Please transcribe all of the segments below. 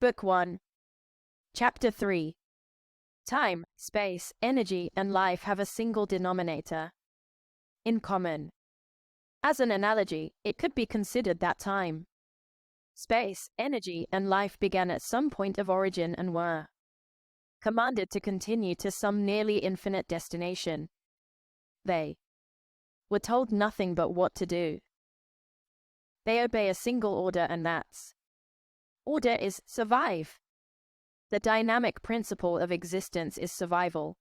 Book 1. Chapter 3. Time, space, energy, and life have a single denominator in common. As an analogy, it could be considered that time, space, energy, and life began at some point of origin and were commanded to continue to some nearly infinite destination. They were told nothing but what to do. They obey a single order, and that's order is survive. The dynamic principle of existence is survival.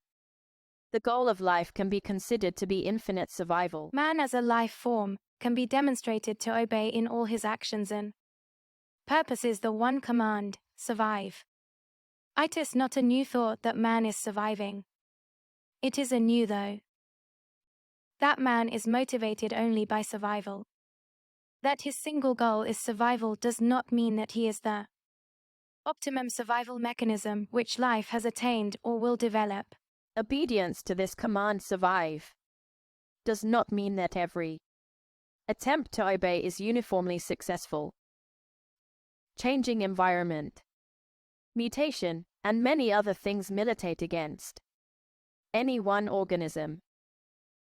The goal of life can be considered to be infinite survival. Man as a life form can be demonstrated to obey in all his actions and purposes the one command, survive. It is not a new thought that man is surviving. It is a new though. That man is motivated only by survival. That his single goal is survival does not mean that he is the optimum survival mechanism which life has attained or will develop. Obedience to this command, survive, does not mean that every attempt to obey is uniformly successful. Changing environment, mutation, and many other things militate against any one organism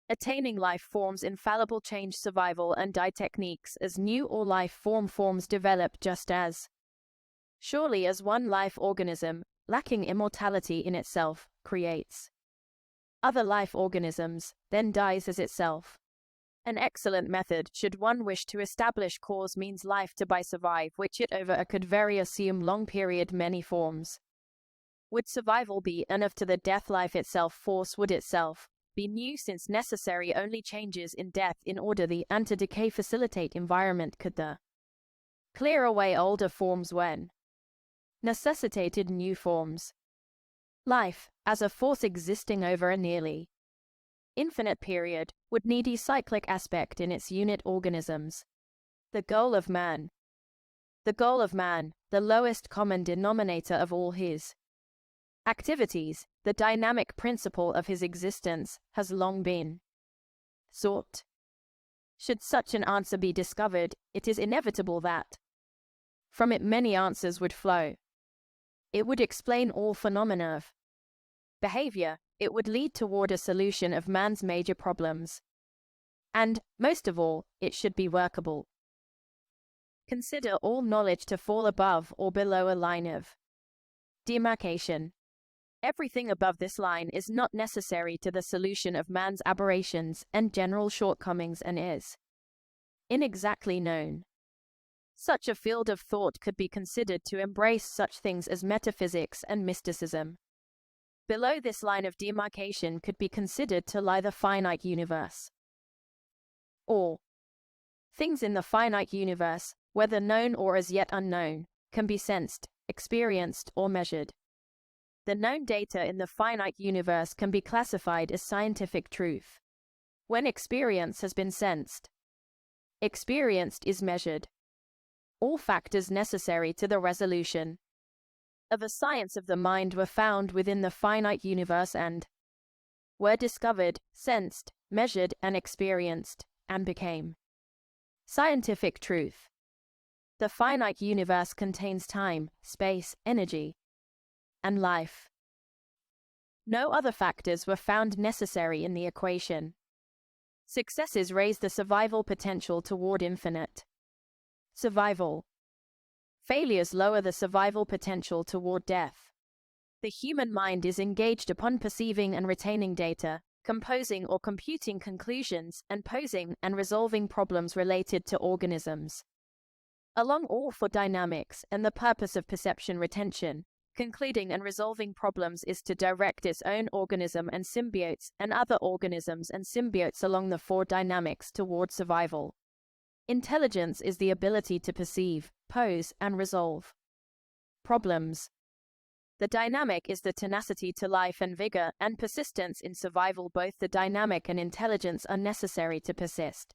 attaining life forms infallible change survival and die techniques as new or life forms develop just as surely as one life organism, lacking immortality in itself, creates other life organisms, then dies as itself. An excellent method, should one wish to establish cause means life to by survive, which it over a could vary assume long period many forms. Would survival be enough to the death life itself force would itself be new since necessary only changes in death in order the anti-decay facilitate environment could the clear away older forms when necessitated new forms. Life, as a force existing over a nearly infinite period, would need a cyclic aspect in its unit organisms. The goal of man, the lowest common denominator of all his activities, the dynamic principle of his existence, has long been sought. Should such an answer be discovered, it is inevitable that from it many answers would flow. It would explain all phenomena of behavior. It would lead toward a solution of man's major problems. And, most of all, it should be workable. Consider all knowledge to fall above or below a line of demarcation. Everything above this line is not necessary to the solution of man's aberrations and general shortcomings and is inexactly known. Such a field of thought could be considered to embrace such things as metaphysics and mysticism. Below this line of demarcation could be considered to lie the finite universe. Or things in the finite universe, whether known or as yet unknown, can be sensed, experienced, or measured. The known data in the finite universe can be classified as scientific truth. When experience has been sensed, experienced is measured. All factors necessary to the resolution of a science of the mind were found within the finite universe and were discovered, sensed, measured, and experienced, and became scientific truth. The finite universe contains time, space, energy, and life. No other factors were found necessary in the equation. Successes raise the survival potential toward infinite survival. Failures lower the survival potential toward death. The human mind is engaged upon perceiving and retaining data, composing or computing conclusions, and posing and resolving problems related to organisms. Along all for dynamics and the purpose of perception retention, concluding and resolving problems is to direct its own organism and symbiotes and other organisms and symbiotes along the four dynamics toward survival. Intelligence is the ability to perceive, pose, and resolve problems. The dynamic is the tenacity to life and vigor and persistence in survival. Both the dynamic and intelligence are necessary to persist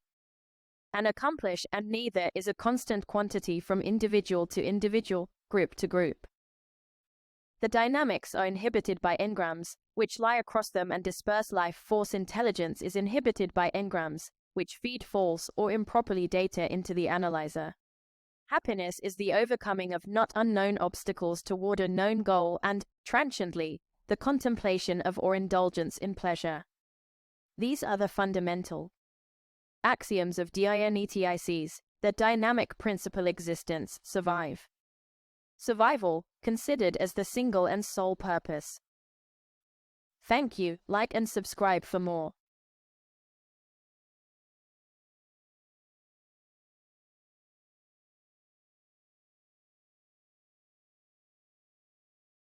and accomplish, and neither is a constant quantity from individual to individual, group to group. The dynamics are inhibited by engrams, which lie across them and disperse life force. Intelligence is inhibited by engrams, which feed false or improperly data into the analyzer. Happiness is the overcoming of not unknown obstacles toward a known goal and, transiently, the contemplation of or indulgence in pleasure. These are the fundamental axioms of Dianetics, the dynamic principle existence, survive. Survival, considered as the single and sole purpose. Thank you, like and subscribe for more.